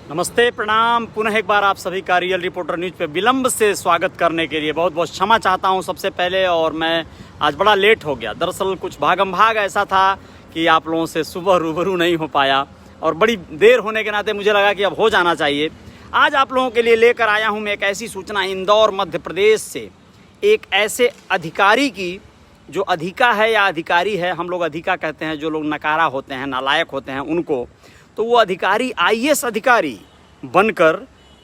नमस्ते, प्रणाम। पुनः एक बार आप सभी का रियल रिपोर्टर न्यूज़ पे विलंब से स्वागत करने के लिए बहुत बहुत क्षमा चाहता हूं सबसे पहले। और मैं आज बड़ा लेट हो गया। दरअसल कुछ भागम भाग ऐसा था कि आप लोगों से सुबह रूबरू नहीं हो पाया और बड़ी देर होने के नाते मुझे लगा कि अब हो जाना चाहिए। आज आप लोगों के लिए लेकर आया हूँ मैं एक ऐसी सूचना इंदौर मध्य प्रदेश से, एक ऐसे अधिकारी की जो अधिका है या अधिकारी है, हम लोग अधिका कहते हैं, जो लोग नकारा होते हैं, नालायक होते हैं उनको। तो वो अधिकारी आईएएस अधिकारी बनकर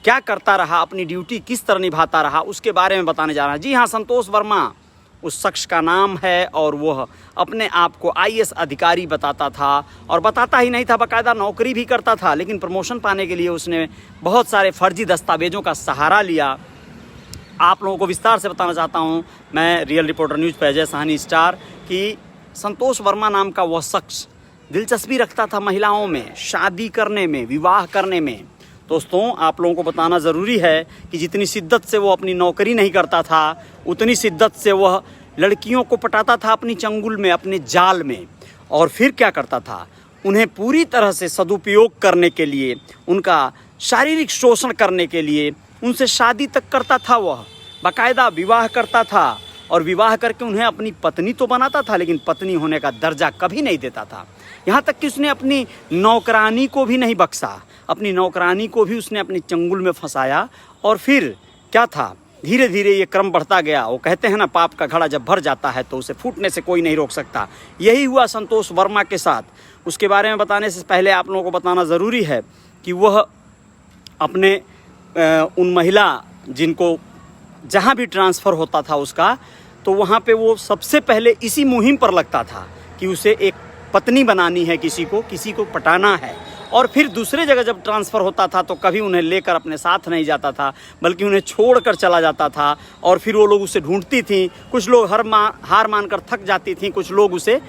क्या करता रहा, अपनी ड्यूटी किस तरह निभाता रहा, उसके बारे में बताने जा रहा है। जी हाँ, संतोष वर्मा उस शख्स का नाम है और वह अपने आप को आईएएस अधिकारी बताता था। और बताता ही नहीं था, बाकायदा नौकरी भी करता था। लेकिन प्रमोशन पाने के लिए उसने बहुत सारे फर्जी दस्तावेजों का सहारा लिया। आप लोगों को विस्तार से बताना चाहता हूं मैं, रियल रिपोर्टर न्यूज़ पे अजय साहनी स्टार, कि संतोष वर्मा नाम का वह शख्स दिलचस्पी रखता था महिलाओं में, शादी करने में, विवाह करने में। दोस्तों, आप लोगों को बताना ज़रूरी है कि जितनी शिद्दत से वो अपनी नौकरी नहीं करता था, उतनी शिद्दत से वह लड़कियों को पटाता था अपनी चंगुल में, अपने जाल में। और फिर क्या करता था, उन्हें पूरी तरह से सदुपयोग करने के लिए, उनका शारीरिक शोषण करने के लिए उनसे शादी तक करता था। वह बाकायदा विवाह करता था और विवाह करके उन्हें अपनी पत्नी तो बनाता था, लेकिन पत्नी होने का दर्जा कभी नहीं देता था। यहाँ तक कि उसने अपनी नौकरानी को भी नहीं बख्शा, अपनी नौकरानी को भी उसने अपनी चंगुल में फंसाया। और फिर क्या था, धीरे धीरे ये क्रम बढ़ता गया। वो कहते हैं ना, पाप का घड़ा जब भर जाता है तो उसे फूटने से कोई नहीं रोक सकता। यही हुआ संतोष वर्मा के साथ। उसके बारे में बताने से पहले आप लोगों को बताना ज़रूरी है कि वह अपने उन महिला जिनको जहाँ भी ट्रांसफ़र होता था उसका, तो वहाँ पे वो सबसे पहले इसी मुहिम पर लगता था कि उसे एक पत्नी बनानी है, किसी को पटाना है। और फिर दूसरे जगह जब ट्रांसफ़र होता था तो कभी उन्हें लेकर अपने साथ नहीं जाता था, बल्कि उन्हें छोड़कर चला जाता था। और फिर वो लोग उसे ढूंढती थीं। कुछ लोग हार मानकर थक जाती थीं, कुछ लोग उसे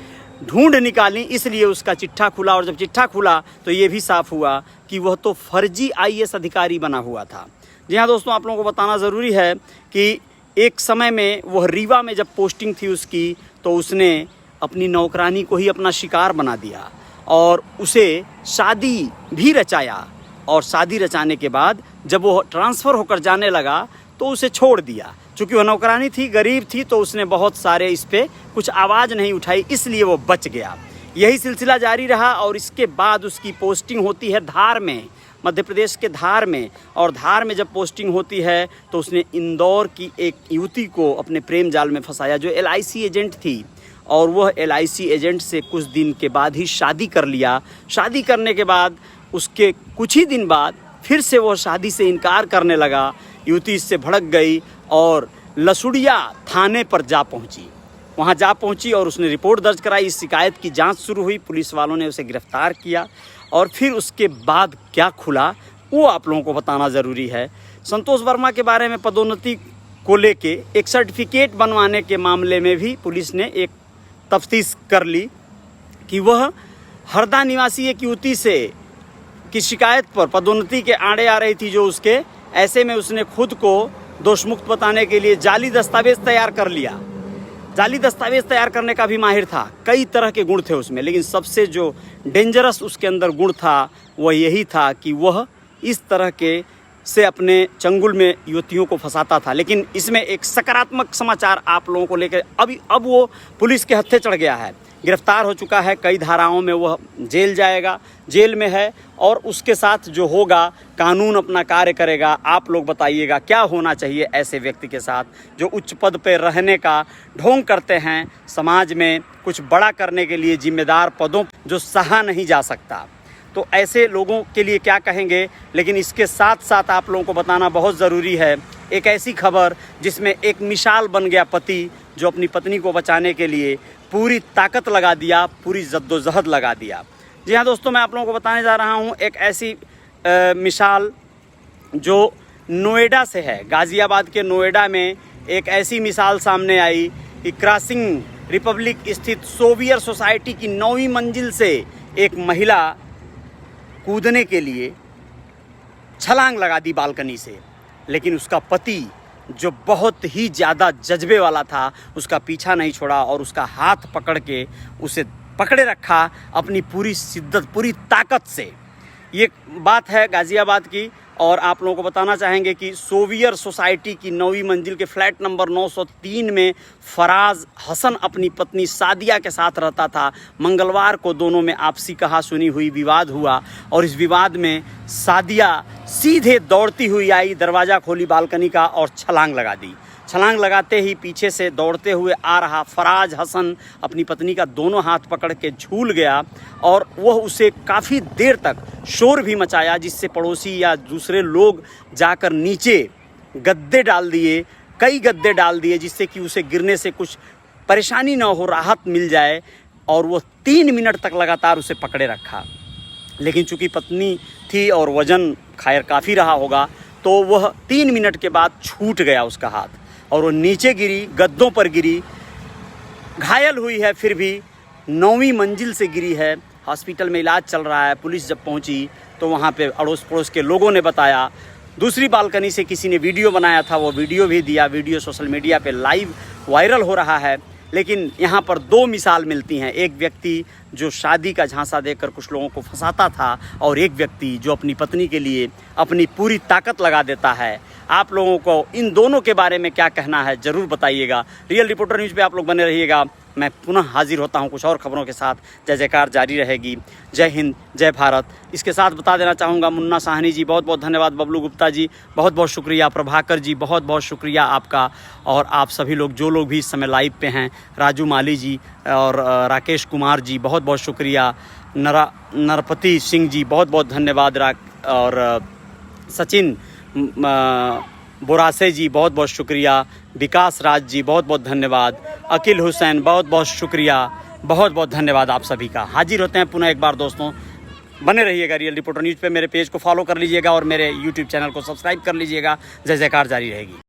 ढूंढ निकाली। इसलिए उसका चिट्ठा खुला। और जब चिट्ठा खुला तो ये भी साफ हुआ कि वह तो फर्जी आईएएस अधिकारी बना हुआ था। जी हाँ दोस्तों, आप लोगों को बताना ज़रूरी है कि एक समय में वह रीवा में जब पोस्टिंग थी उसकी, तो उसने अपनी नौकरानी को ही अपना शिकार बना दिया और उसे शादी भी रचाया। और शादी रचाने के बाद जब वो ट्रांसफ़र होकर जाने लगा तो उसे छोड़ दिया। चूँकि वह नौकरानी थी, गरीब थी, तो उसने बहुत सारे इस पर कुछ आवाज़ नहीं उठाई, इसलिए वो बच गया। यही सिलसिला जारी रहा और इसके बाद उसकी पोस्टिंग होती है धार में, मध्य प्रदेश के धार में। और धार में जब पोस्टिंग होती है तो उसने इंदौर की एक युवती को अपने प्रेम जाल में फंसाया, जो एलआईसी एजेंट थी। और वह एलआईसी एजेंट से कुछ दिन के बाद ही शादी कर लिया। शादी करने के बाद उसके कुछ ही दिन बाद फिर से वह शादी से इनकार करने लगा। युवती इससे भड़क गई और लसुड़िया थाने पर जा पहुंची। वहां जा पहुंची और उसने रिपोर्ट दर्ज कराई। इस शिकायत की जांच शुरू हुई, पुलिस वालों ने उसे गिरफ्तार किया। और फिर उसके बाद क्या खुला वो आप लोगों को बताना ज़रूरी है। संतोष वर्मा के बारे में पदोन्नति को लेके एक सर्टिफिकेट बनवाने के मामले में भी पुलिस ने एक तफ्तीश कर ली कि वह हरदा निवासी एक युवती से की शिकायत पर पदोन्नति के आड़े आ रही थी जो उसके। ऐसे में उसने खुद को दोषमुक्त बताने के लिए जाली दस्तावेज तैयार कर लिया। जाली दस्तावेज तैयार करने का भी माहिर था। कई तरह के गुण थे उसमें, लेकिन सबसे जो डेंजरस उसके अंदर गुण था वह यही था कि वह इस तरह के से अपने चंगुल में युवतियों को फंसाता था। लेकिन इसमें एक सकारात्मक समाचार आप लोगों को लेकर, अब वो पुलिस के हत्थे चढ़ गया है, गिरफ्तार हो चुका है। कई धाराओं में वह जेल जाएगा, जेल में है। और उसके साथ जो होगा, कानून अपना कार्य करेगा। आप लोग बताइएगा क्या होना चाहिए ऐसे व्यक्ति के साथ जो उच्च पद पर रहने का ढोंग करते हैं, समाज में कुछ बड़ा करने के लिए जिम्मेदार पदों जो सहा नहीं जा सकता। तो ऐसे लोगों के लिए क्या कहेंगे। लेकिन इसके साथ साथ आप लोगों को बताना बहुत ज़रूरी है एक ऐसी खबर जिसमें एक मिसाल बन गया पति, जो अपनी पत्नी को बचाने के लिए पूरी ताकत लगा दिया, पूरी जद्दोजहद लगा दिया। जी हाँ दोस्तों, मैं आप लोगों को बताने जा रहा हूँ एक ऐसी मिसाल जो नोएडा से है। गाज़ियाबाद के नोएडा में एक ऐसी मिसाल सामने आई कि क्रॉसिंग रिपब्लिक स्थित सोवियर सोसाइटी की 9वीं मंजिल से एक महिला कूदने के लिए छलांग लगा दी बालकनी से। लेकिन उसका पति, जो बहुत ही ज़्यादा जज्बे वाला था, उसका पीछा नहीं छोड़ा और उसका हाथ पकड़ के उसे पकड़े रखा अपनी पूरी शिद्दत, पूरी ताकत से। ये बात है गाज़ियाबाद की। और आप लोगों को बताना चाहेंगे कि सोवियर सोसाइटी की 9वीं मंजिल के फ्लैट नंबर 903 में फराज हसन अपनी पत्नी सादिया के साथ रहता था। मंगलवार को दोनों में आपसी कहा-सुनी हुई, विवाद हुआ और इस विवाद में सादिया सीधे दौड़ती हुई आई, दरवाज़ा खोली बालकनी का और छलांग लगा दी। छलांग लगाते ही पीछे से दौड़ते हुए आ रहा फराज हसन अपनी पत्नी का दोनों हाथ पकड़ के झूल गया और वह उसे काफ़ी देर तक शोर भी मचाया, जिससे पड़ोसी या दूसरे लोग जाकर नीचे गद्दे डाल दिए, कई गद्दे डाल दिए, जिससे कि उसे गिरने से कुछ परेशानी ना हो, राहत मिल जाए। और वह 3 मिनट तक लगातार उसे पकड़े रखा। लेकिन चूँकि पत्नी थी और वज़न खैर काफ़ी रहा होगा, तो वह 3 मिनट के बाद छूट गया उसका हाथ और वो नीचे गिरी, गद्दों पर गिरी, घायल हुई है, फिर भी 9वीं मंजिल से गिरी है। हॉस्पिटल में इलाज चल रहा है। पुलिस जब पहुंची तो वहां पे अड़ोस पड़ोस के लोगों ने बताया। दूसरी बालकनी से किसी ने वीडियो बनाया था, वो वीडियो भी दिया। वीडियो सोशल मीडिया पे लाइव वायरल हो रहा है। लेकिन यहाँ पर 2 मिसाल मिलती हैं, एक व्यक्ति जो शादी का झांसा देकर कुछ लोगों को फंसाता था और एक व्यक्ति जो अपनी पत्नी के लिए अपनी पूरी ताकत लगा देता है। आप लोगों को इन दोनों के बारे में क्या कहना है ज़रूर बताइएगा। रियल रिपोर्टर न्यूज़ पे आप लोग बने रहिएगा। मैं पुनः हाजिर होता हूं कुछ और खबरों के साथ। जय जयकार जारी रहेगी। जय हिंद, जय भारत। इसके साथ बता देना चाहूँगा, मुन्ना साहनी जी बहुत बहुत धन्यवाद, बबलू गुप्ता जी बहुत बहुत शुक्रिया, प्रभाकर जी बहुत बहुत शुक्रिया आपका, और आप सभी लोग जो लोग भी इस समय लाइव पे हैं, राजू माली जी और राकेश कुमार जी बहुत बहुत शुक्रिया, नरपति सिंह जी बहुत बहुत धन्यवाद, और सचिन बोरासे जी बहुत बहुत शुक्रिया, विकास राज जी बहुत बहुत धन्यवाद, अकील हुसैन बहुत बहुत शुक्रिया, बहुत बहुत धन्यवाद आप सभी का। हाजिर होते हैं पुनः एक बार दोस्तों, बने रहिएगा रियल रिपोर्टर न्यूज़ पे। मेरे पेज को फॉलो कर लीजिएगा और मेरे यूट्यूब चैनल को सब्सक्राइब कर लीजिएगा। जय जयकार जारी रहेगी।